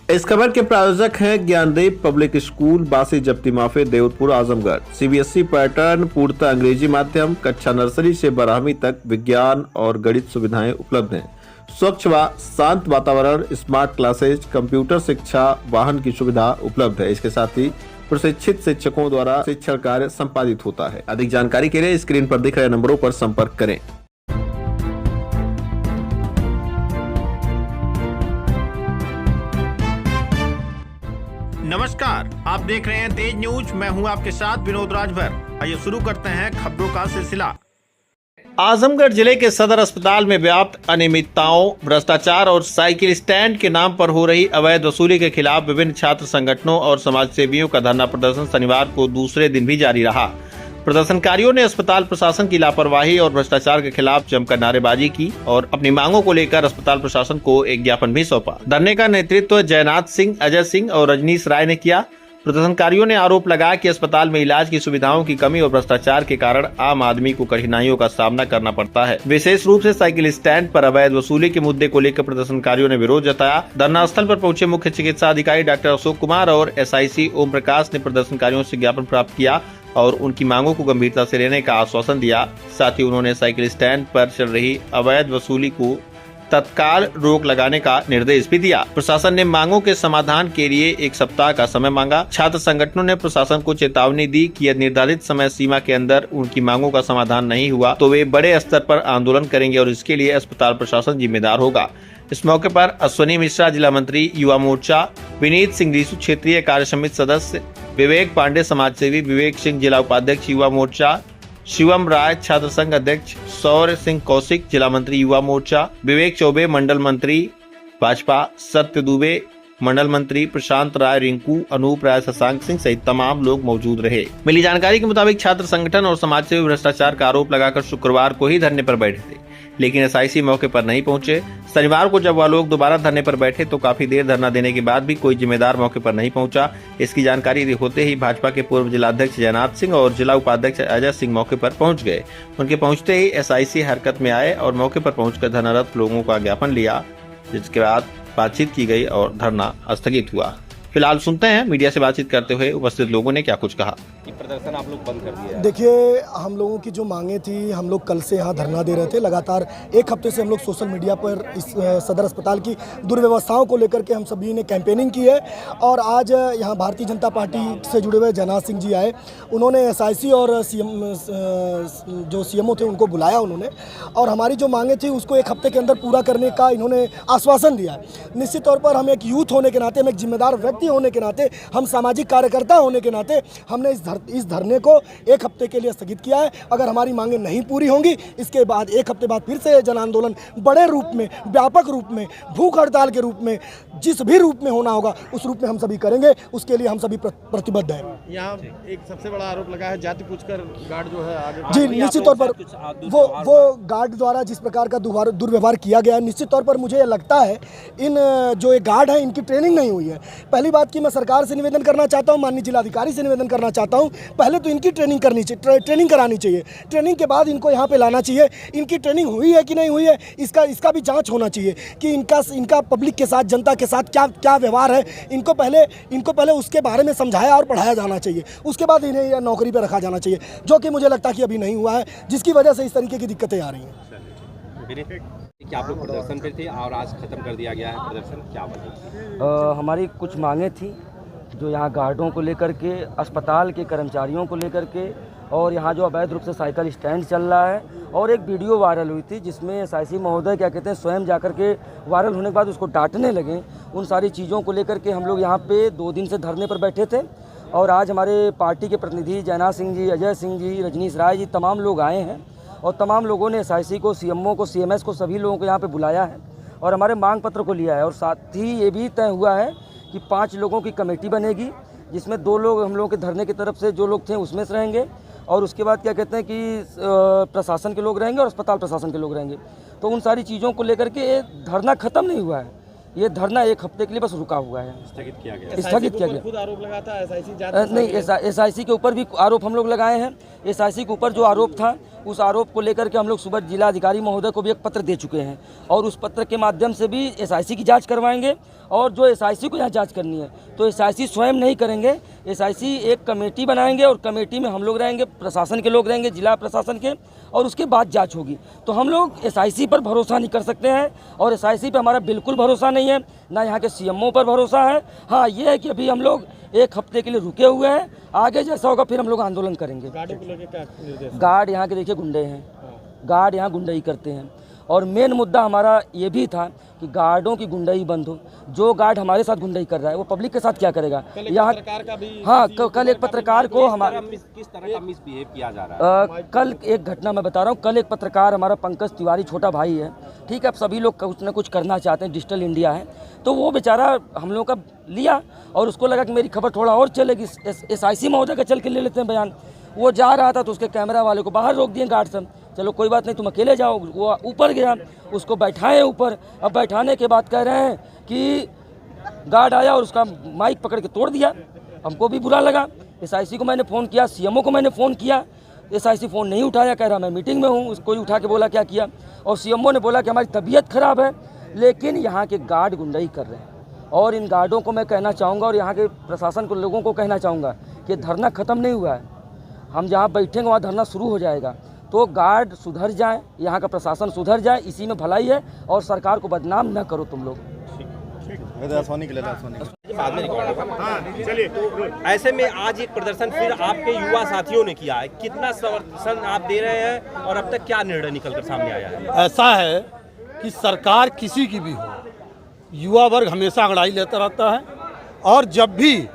इस खबर के प्रायोजक हैं ज्ञानदीप पब्लिक स्कूल, बासी जप्ती माफी, देवतपुर, आजमगढ़। सीबीएसई पैटर्न, पूर्णतः अंग्रेजी माध्यम, कक्षा नर्सरी से 12वीं तक विज्ञान और गणित सुविधाएं उपलब्ध हैं। स्वच्छ व शांत वातावरण, स्मार्ट क्लासेज, कंप्यूटर शिक्षा, वाहन की सुविधा उपलब्ध है। इसके साथ ही प्रशिक्षित शिक्षकों द्वारा शिक्षण कार्य संपादित होता है। अधिक जानकारी के लिए स्क्रीन पर दिख रहे नंबरों पर संपर्क करें। नमस्कार, आप देख रहे हैं तेज न्यूज। मैं हूं आपके साथ विनोद राजभर। आइए शुरू करते हैं खबरों का सिलसिला। आजमगढ़ जिले के सदर अस्पताल में व्याप्त अनियमितताओं, भ्रष्टाचार और साइकिल स्टैंड के नाम पर हो रही अवैध वसूली के खिलाफ विभिन्न छात्र संगठनों और समाज सेवियों का धरना प्रदर्शन शनिवार को दूसरे दिन भी जारी रहा। प्रदर्शनकारियों ने अस्पताल प्रशासन की लापरवाही और भ्रष्टाचार के खिलाफ जमकर नारेबाजी की और अपनी मांगों को लेकर अस्पताल प्रशासन को एक ज्ञापन भी सौंपा। धरने का नेतृत्व जयनाथ सिंह, अजय सिंह और रजनीश राय ने किया। प्रदर्शनकारियों ने आरोप लगाया कि अस्पताल में इलाज की सुविधाओं की कमी और भ्रष्टाचार के कारण आम आदमी को कठिनाइयों का सामना करना पड़ता है। विशेष रूप से साइकिल स्टैंड पर अवैध वसूली के मुद्दे को लेकर प्रदर्शनकारियों ने विरोध जताया। धरना स्थल पर पहुंचे मुख्य चिकित्सा अधिकारी डॉक्टर अशोक कुमार और SIC ओम प्रकाश ने प्रदर्शनकारियों से ज्ञापन प्राप्त किया और उनकी मांगों को गंभीरता से लेने का आश्वासन दिया। साथ ही उन्होंने साइकिल स्टैंड पर चल रही अवैध वसूली को तत्काल रोक लगाने का निर्देश भी दिया। प्रशासन ने मांगों के समाधान के लिए 1 सप्ताह का समय मांगा। छात्र संगठनों ने प्रशासन को चेतावनी दी कि यदि निर्धारित समय सीमा के अंदर उनकी मांगों का समाधान नहीं हुआ तो वे बड़े स्तर पर आंदोलन करेंगे और इसके लिए अस्पताल प्रशासन जिम्मेदार होगा। इस मौके पर अश्वनी मिश्रा जिला मंत्री युवा मोर्चा, विनीत सिंह रीसू क्षेत्रीय कार्य समिति सदस्य, विवेक पांडे समाज सेवी, विवेक सिंह जिला उपाध्यक्ष युवा मोर्चा, शिवम राय छात्र संघ अध्यक्ष, सौर्य सिंह कौशिक जिला मंत्री युवा मोर्चा, विवेक चौबे मंडल मंत्री भाजपा, सत्य दुबे मंडल मंत्री, प्रशांत राय, रिंकू, अनूप राय, शशांक सिंह सहित तमाम लोग मौजूद रहे। मिली जानकारी के मुताबिक छात्र संगठन और समाज सेवी भ्रष्टाचार का आरोप लगाकर शुक्रवार को ही धरने पर बैठे थे, लेकिन SIC मौके पर नहीं पहुंचे। शनिवार को जब वह लोग दोबारा धरने पर बैठे तो काफी देर धरना देने के बाद भी कोई जिम्मेदार मौके पर नहीं पहुंचा। इसकी जानकारी होते ही भाजपा के पूर्व जिलाध्यक्ष जयनाथ सिंह और जिला उपाध्यक्ष अजय सिंह मौके पर पहुंच गए। उनके पहुंचते ही SIC हरकत में आए और मौके पर पहुंचकर धरनारत लोगों का ज्ञापन लिया, जिसके बाद बातचीत की गई और धरना स्थगित हुआ। फिलहाल सुनते हैं मीडिया से बातचीत करते हुए उपस्थित लोगों ने क्या कुछ कहा। प्रदर्शन आप लोग बंद कर दिया? देखिए, हम लोगों की जो मांगे थी, हम लोग कल से यहाँ धरना दे रहे थे। लगातार 1 हफ्ते से हम लोग सोशल मीडिया पर इस सदर अस्पताल की दुर्व्यवस्थाओं को लेकर के हम सभी ने कैंपेनिंग की है और आज यहाँ भारतीय जनता पार्टी से जुड़े हुए जयनाथ सिंह जी आए। उन्होंने SIC और जो CMO थे उनको बुलाया उन्होंने, और हमारी जो मांगे थी उसको 1 हफ्ते के अंदर पूरा करने का इन्होंने आश्वासन दिया। निश्चित तौर पर हम एक यूथ होने के नाते, हम एक जिम्मेदार व्यक्ति होने के नाते, हम सामाजिक कार्यकर्ता होने के नाते हमने इस धरने को 1 हफ्ते के लिए स्थगित किया है। अगर हमारी मांगें नहीं पूरी होंगी, इसके बाद 1 हफ्ते बाद फिर से जन आंदोलन बड़े रूप में, व्यापक रूप में, भूख हड़ताल के रूप में, जिस भी रूप में होना होगा उस रूप में हम सभी करेंगे। उसके लिए हम सभी प्रतिबद्ध हैं। यहाँ एक सबसे बड़ा आरोप लगा है जाति पूछकर गार्ड जो है आगे। जी, निश्चित तौर पर वो गार्ड द्वारा जिस प्रकार का दुर्व्यवहार किया गया है, निश्चित तौर पर मुझे लगता है इन जो एक गार्ड है इनकी ट्रेनिंग नहीं हुई है। पहली बात कि मैं सरकार से निवेदन करना चाहता हूँ, माननीय जिलाधिकारी से निवेदन करना चाहता हूँ, पहले तो इनकी ट्रेनिंग करनी चाहिए, ट्रेनिंग करानी चाहिए। ट्रेनिंग के बाद इनको यहाँ पे लाना चाहिए। इनकी ट्रेनिंग हुई है कि नहीं हुई है, इसका भी जांच होना चाहिए कि इनका पब्लिक के साथ, जनता के साथ क्या व्यवहार है। इनको पहले उसके बारे में समझाया और पढ़ाया जाना चाहिए। उसके बाद इन्हें नौकरी पर रखा जाना चाहिए, जो कि मुझे लगता है कि अभी नहीं हुआ है, जिसकी वजह से इस तरीके की दिक्कतें आ रही हैं। क्या आप लोग प्रदर्शन पे थे और आज खत्म कर दिया गया है प्रदर्शन, क्या वजह? हमारी कुछ मांगे थी जो यहाँ गार्डों को लेकर के, अस्पताल के कर्मचारियों को लेकर के, और यहाँ जो अवैध रूप से साइकिल स्टैंड चल रहा है, और एक वीडियो वायरल हुई थी जिसमें SIC महोदय क्या कहते हैं स्वयं जाकर के वायरल होने के बाद उसको डांटने लगे। उन सारी चीज़ों को लेकर के हम लोग यहाँ पे 2 दिन से धरने पर बैठे थे और आज हमारे पार्टी के प्रतिनिधि जयनाथ सिंह जी, अजय सिंह जी, रजनीश राय जी, तमाम लोग आए हैं और तमाम लोगों ने SIC को, CMO को, CMS को, सभी लोगों को यहाँ पे बुलाया है और हमारे मांग पत्र को लिया है। और साथ ही ये भी तय हुआ है कि 5 लोगों की कमेटी बनेगी, जिसमें 2 लोग हम लोगों के धरने की तरफ से जो लोग थे उसमें से रहेंगे, और उसके बाद क्या कहते हैं कि प्रशासन के लोग रहेंगे और अस्पताल प्रशासन के लोग रहेंगे। तो उन सारी चीज़ों को लेकर के ये धरना खत्म नहीं हुआ है, ये धरना 1 हफ्ते के लिए बस रुका हुआ है, स्थगित किया गया। खुद आरोप लगाता है SIC नहीं, SIC के ऊपर भी आरोप हम लोग लगाए हैं। SIC के ऊपर जो आरोप था उस आरोप को लेकर के हम लोग सुबह जिलाधिकारी महोदय को भी एक पत्र दे चुके हैं और उस पत्र के माध्यम से भी एसआईसी की जांच करवाएंगे। और जो एसआईसी को यहाँ जांच करनी है तो एसआईसी स्वयं नहीं करेंगे, एसआईसी एक कमेटी बनाएंगे और कमेटी में हम लोग रहेंगे, प्रशासन के लोग रहेंगे, जिला प्रशासन के, और उसके बाद जांच होगी। तो हम लोग एसआईसी पर भरोसा नहीं कर सकते हैं और एसआईसी पर हमारा बिल्कुल भरोसा नहीं है, ना यहाँ के सीएमओ पर भरोसा है। हाँ, ये है कि अभी हम लोग एक हफ्ते के लिए रुके हुए हैं, आगे जैसा होगा फिर हम लोग आंदोलन करेंगे। गार्ड यहाँ के देखिए गुंडे हैं, गार्ड यहाँ गुंडई करते हैं और मेन मुद्दा हमारा ये भी था कि गार्डों की गुंडई बंद हो। जो गार्ड हमारे साथ गुंडई कर रहा है वो पब्लिक के साथ क्या करेगा? यहाँ हाँ, कल एक पत्रकार को हमारा किस तरह का मिसबिहेव किया जा रहा है? कल एक घटना मैं बता रहा हूँ। कल एक पत्रकार हमारा पंकज तिवारी, छोटा भाई है, ठीक है, अब सभी लोग कुछ ना कुछ करना चाहते हैं, डिजिटल इंडिया है, तो वो बेचारा हम लोग का लिया और उसको लगा कि मेरी खबर थोड़ा और चलेगी, एसआईसी महोदय का चल के ले लेते हैं बयान। वो जा रहा था तो उसके कैमरा वाले को बाहर रोक दिए गार्ड से। चलो कोई बात नहीं, तुम अकेले जाओ। वो ऊपर गया, उसको बैठाए ऊपर। अब बैठाने के बाद कह रहे हैं कि गार्ड आया और उसका माइक पकड़ के तोड़ दिया। हमको भी बुरा लगा। एसआईसी को मैंने फ़ोन किया, सीएमओ को मैंने फ़ोन किया, एसआईसी फ़ोन नहीं उठाया, कह रहा मैं मीटिंग में हूँ। उसको ही उठा के बोला क्या किया, और सीएमओ ने बोला कि हमारी तबीयत ख़राब है। लेकिन यहाँ के गार्ड गुंडई कर रहे हैं और इन गार्डों को मैं कहना चाहूँगा और यहाँ के प्रशासन को, लोगों को कहना चाहूँगा कि धरना ख़त्म नहीं हुआ है। हम जहाँ बैठेंगे वहाँ धरना शुरू हो जाएगा। तो गार्ड सुधर जाए, यहाँ का प्रशासन सुधर जाए, इसी में भलाई है। और सरकार को बदनाम न करो तुम लोग। बाद में रिकॉर्ड होगा। चलिए, ऐसे में आज एक प्रदर्शन फिर आपके युवा साथियों ने किया है, कितना समर्थन आप दे रहे हैं और अब तक क्या निर्णय निकलकर सामने आया है? ऐसा है कि सरकार किसी की भी हो, युवा वर्ग हमेशा अंगड़ाई लेता रहता है। और जब भी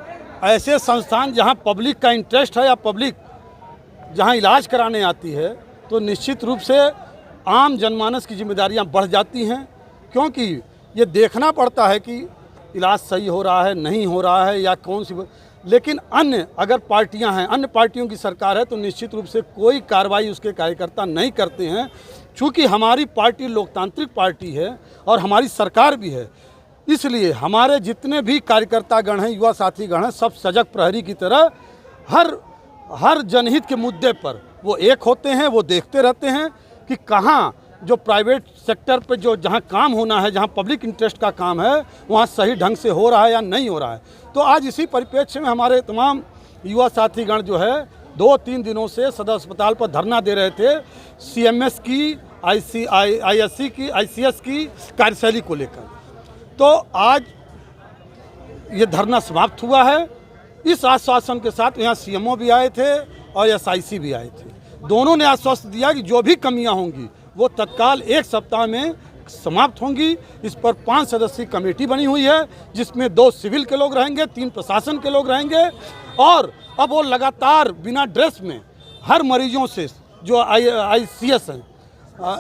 ऐसे संस्थान जहां पब्लिक का इंटरेस्ट है या पब्लिक जहां इलाज कराने आती है, तो निश्चित रूप से आम जनमानस की जिम्मेदारियां बढ़ जाती हैं, क्योंकि ये देखना पड़ता है कि इलाज सही हो रहा है, नहीं हो रहा है, या कौन सी। लेकिन अन्य अगर पार्टियां हैं, अन्य पार्टियों की सरकार है, तो निश्चित रूप से कोई कार्रवाई उसके कार्यकर्ता नहीं करते हैं। चूँकि हमारी पार्टी लोकतांत्रिक पार्टी है और हमारी सरकार भी है, इसलिए हमारे जितने भी कार्यकर्तागण हैं, युवा साथीगण हैं, सब सजग प्रहरी की तरह हर जनहित के मुद्दे पर वो एक होते हैं। वो देखते रहते हैं कि कहाँ जो प्राइवेट सेक्टर पे जो जहाँ काम होना है, जहाँ पब्लिक इंटरेस्ट का काम है, वहाँ सही ढंग से हो रहा है या नहीं हो रहा है। तो आज इसी परिप्रेक्ष्य में हमारे तमाम युवा साथीगण जो है 2-3 दिनों से सदर अस्पताल पर धरना दे रहे थे, सीएमएस की, आईएससी की, आईसीएस की कार्यशैली को लेकर। तो आज ये धरना समाप्त हुआ है। इस आश्वासन के साथ यहाँ सीएमओ भी आए थे और एसआईसी भी आए थे। दोनों ने आश्वस्त दिया कि जो भी कमियां होंगी वो तत्काल 1 सप्ताह में समाप्त होंगी। इस पर 5 सदस्यीय कमेटी बनी हुई है, जिसमें 2 सिविल के लोग रहेंगे, 3 प्रशासन के लोग रहेंगे। और अब वो लगातार बिना ड्रेस में हर मरीजों से, जो आईसीएस हैं,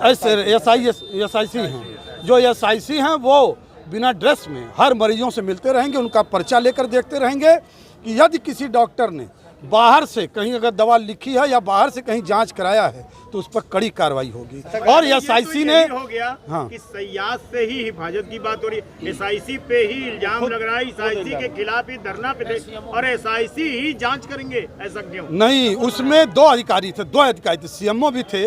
एसआईसी हैं, जो एसआईसी हैं, वो बिना ड्रेस में हर मरीजों से मिलते रहेंगे, उनका पर्चा लेकर देखते रहेंगे कि यदि किसी डॉक्टर ने बाहर से कहीं अगर दवा लिखी है या बाहर से कहीं जांच कराया है तो उस पर कड़ी कार्रवाई होगी। और एसआईसी ने हो गया हाँ, कि सयाज से ही हिफाजत की बात हो रही है, एसआईसी पे ही इल्जाम लग रहा है, एसआईसी के खिलाफ ही धरना पे थे और एसआईसी ही जांच करेंगे, ऐसा क्यों? नहीं, उसमें 2 अधिकारी थे, सीएमओ भी थे,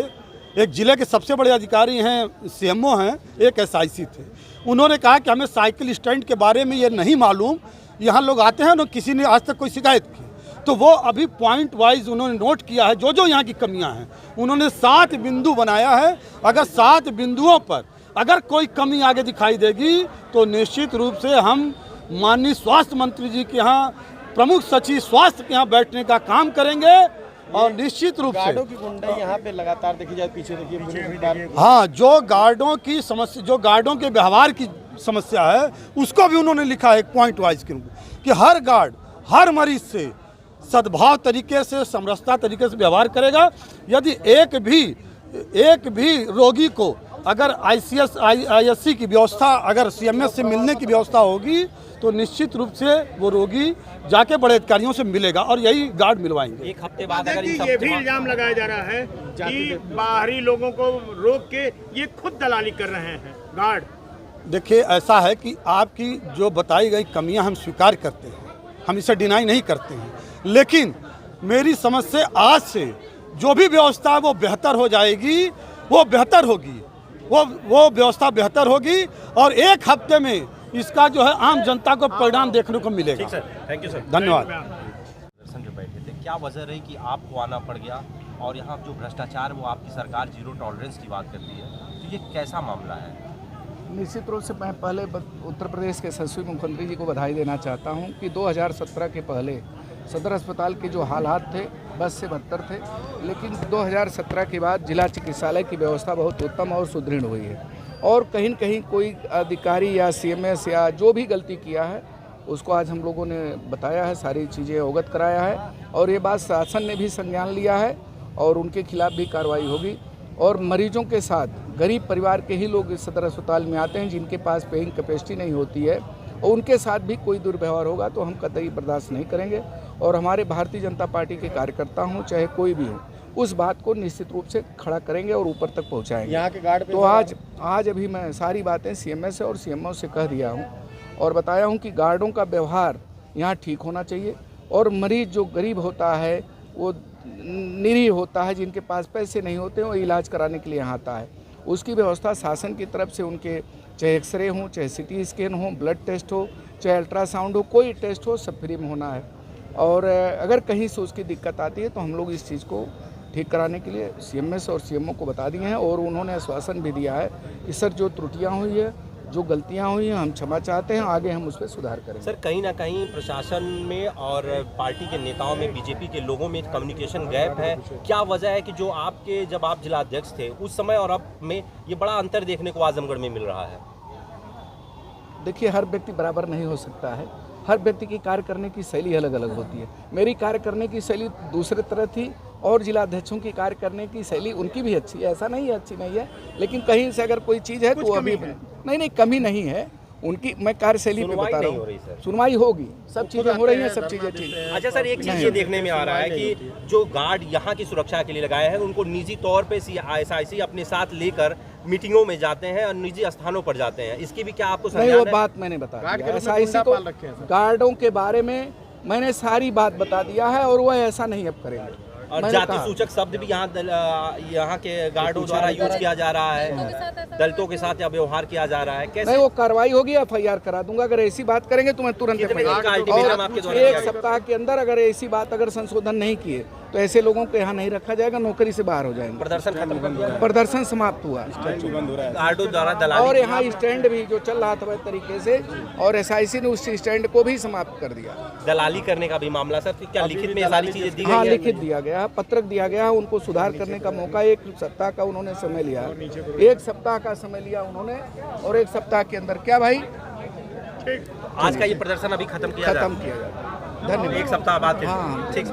एक जिले के सबसे बड़े अधिकारी हैं सीएमओ हैं, एक एसआईसी थे। उन्होंने कहा कि हमें साइकिल स्टैंड के बारे में ये नहीं मालूम, यहाँ लोग आते हैं ना, किसी ने आज तक कोई शिकायत की। तो वो अभी पॉइंट वाइज उन्होंने नोट किया है जो जो यहाँ की कमियाँ हैं। उन्होंने 7 बिंदु बनाया है। अगर 7 बिंदुओं पर अगर कोई कमी आगे दिखाई देगी तो निश्चित रूप से हम माननीय स्वास्थ्य मंत्री जी के यहाँ, प्रमुख सचिव स्वास्थ्य के यहाँ बैठने का काम करेंगे। और निश्चित रूप से की गुंडाई यहाँ पे लगातार देखी जाए, पीछे देखिए। हाँ, जो गार्डों की समस्या, जो गार्डों के व्यवहार की समस्या है, उसको भी उन्होंने लिखा है एक पॉइंट वाइज के कि हर गार्ड हर मरीज से सद्भाव तरीके से, समरसता तरीके से व्यवहार करेगा। यदि एक भी रोगी को अगर आईएससी की व्यवस्था, अगर सीएमएस से मिलने की व्यवस्था होगी तो निश्चित रूप से वो रोगी जाके बड़े अधिकारियों से मिलेगा और यही गार्ड मिलवाएंगे। 1 हफ्ते बाद अगर ये भी इल्जाम लगाया जा रहा है कि बाहरी लोगों को रोक के ये खुद दलाली कर रहे हैं गार्ड। देखिए, ऐसा है कि आपकी जो बताई गई कमियां हम स्वीकार करते हैं, हम इसे डिनाई नहीं करते हैं, लेकिन मेरी समझ से आज से जो भी व्यवस्था है वो बेहतर हो जाएगी, वो बेहतर होगी, वो व्यवस्था बेहतर होगी और एक हफ्ते में इसका जो है आम जनता को परिणाम देखने को मिलेगा। ठीक सर, थैंक यू सर। धन्यवाद। प्रदर्शन जो बैठे थे, क्या वजह रही कि आपको आना पड़ गया और यहाँ जो भ्रष्टाचार वो आपकी सरकार जीरो टॉलरेंस की बात करती है, तो ये कैसा मामला है? निश्चित रूप से मैं पहले उत्तर प्रदेश के यशस्वी मुख्यमंत्री जी को बधाई देना चाहता हूं कि 2017 के पहले सदर अस्पताल के जो हालात थे बस से बदतर थे, लेकिन 2017 के बाद जिला चिकित्सालय की व्यवस्था बहुत उत्तम और सुदृढ़ हुई है और कहीं न कहीं कोई अधिकारी या CMS या जो भी गलती किया है उसको आज हम लोगों ने बताया है, सारी चीज़ें अवगत कराया है और ये बात शासन ने भी संज्ञान लिया है और उनके खिलाफ भी कार्रवाई होगी। और मरीजों के साथ गरीब परिवार के ही लोग इस सदर अस्पताल में आते हैं जिनके पास पेइंग कैपेसिटी नहीं होती है और उनके साथ भी कोई दुर्व्यवहार होगा तो हम कतई बर्दाश्त नहीं करेंगे और हमारे भारतीय जनता पार्टी के कार्यकर्ता हों चाहे कोई भी हो उस बात को निश्चित रूप से खड़ा करेंगे और ऊपर तक पहुंचाएंगे। यहाँ के गार्ड तो आज अभी मैं सारी बातें CMS और CMO से कह दिया हूं और बताया हूं कि गार्डों का व्यवहार यहाँ ठीक होना चाहिए और मरीज जो गरीब होता है वो निरीह होता है, जिनके पास पैसे नहीं होते वो इलाज कराने के लिए यहाँ आता है, उसकी व्यवस्था शासन की तरफ से उनके चाहे एक्सरे हो, चाहे CT स्कैन हो, ब्लड टेस्ट हो, चाहे अल्ट्रासाउंड हो, कोई टेस्ट हो, सब फ्री में होना है। और अगर कहीं से उसकी दिक्कत आती है तो हम लोग इस चीज़ को ठीक कराने के लिए CMS और CMO को बता दिए हैं और उन्होंने आश्वासन भी दिया है कि सर जो त्रुटियाँ हुई है, जो गलतियां हुई हैं हम क्षमा चाहते हैं, आगे हम उस पर सुधार करेंगे। सर कहीं ना कहीं प्रशासन में और पार्टी के नेताओं में, बीजेपी के लोगों में कम्युनिकेशन गैप है। क्या वजह है कि जो आपके जब आप जिला अध्यक्ष थे उस समय और अब में ये बड़ा अंतर देखने को आजमगढ़ में मिल रहा है? देखिए, हर व्यक्ति बराबर नहीं हो सकता है, हर व्यक्ति की कार्य करने की शैली अलग अलग होती है। मेरी कार्य करने की शैली दूसरे तरह थी और जिला अध्यक्षों की कार्य करने की शैली उनकी भी अच्छी है, ऐसा नहीं है अच्छी नहीं है, लेकिन कहीं से अगर कोई चीज़ है तो अभी नहीं कमी नहीं है उनकी। मैं कार्यशैली पे बता रहा हूँ, सुनवाई होगी, सब चीज़ें हो रही हैं, सब चीज़ें ठीक। अच्छा सर, एक चीज़ ये देखने में आ रहा है कि जो गार्ड यहाँ की सुरक्षा के लिए लगाए हैं उनको निजी तौर पे SIC अपने साथ लेकर मीटिंगों में जाते हैं और निजी स्थानों पर जाते हैं, इसकी भी क्या आपको नहीं? वो बात मैंने बता दिया, SIC को गार्डों के बारे में मैंने सारी बात बता दिया है और वो ऐसा नहीं अब करेंगे। और जाति सूचक शब्द भी यहाँ के गार्डों द्वारा यूज किया जा रहा है, दलितों के साथ या व्यवहार किया जा रहा है, कैसे? नहीं, वो कार्रवाई होगी, FIR करा दूंगा। अगर ऐसी बात करेंगे तो मैं तुरंत एक सप्ताह के अंदर अगर ऐसी बात अगर संशोधन नहीं किए तो ऐसे लोगों को यहाँ नहीं रखा जाएगा, नौकरी से बाहर हो जाएंगे। प्रदर्शन खत्म कर दिया, प्रदर्शन समाप्त हुआ गार्डों द्वारा दलाली। और यहाँ स्टैंड भी जो चल रहा था वह तरीके से और SIC ने उस स्टैंड को भी समाप्त कर दिया। दलाली करने का भी मामला सर, क्या लिखित में सारी चीजें दी गई? हाँ, लिखित दिया गया, पत्रक दिया गया, उनको सुधार करने का मौका 1 सप्ताह का उन्होंने समय लिया, 1 सप्ताह का समय लिया उन्होंने और 1 सप्ताह के अंदर क्या भाई आज का ये प्रदर्शन अभी खत्म किया जाए? धन्यवाद। 1 सप्ताह बाद? हाँ, ठीक।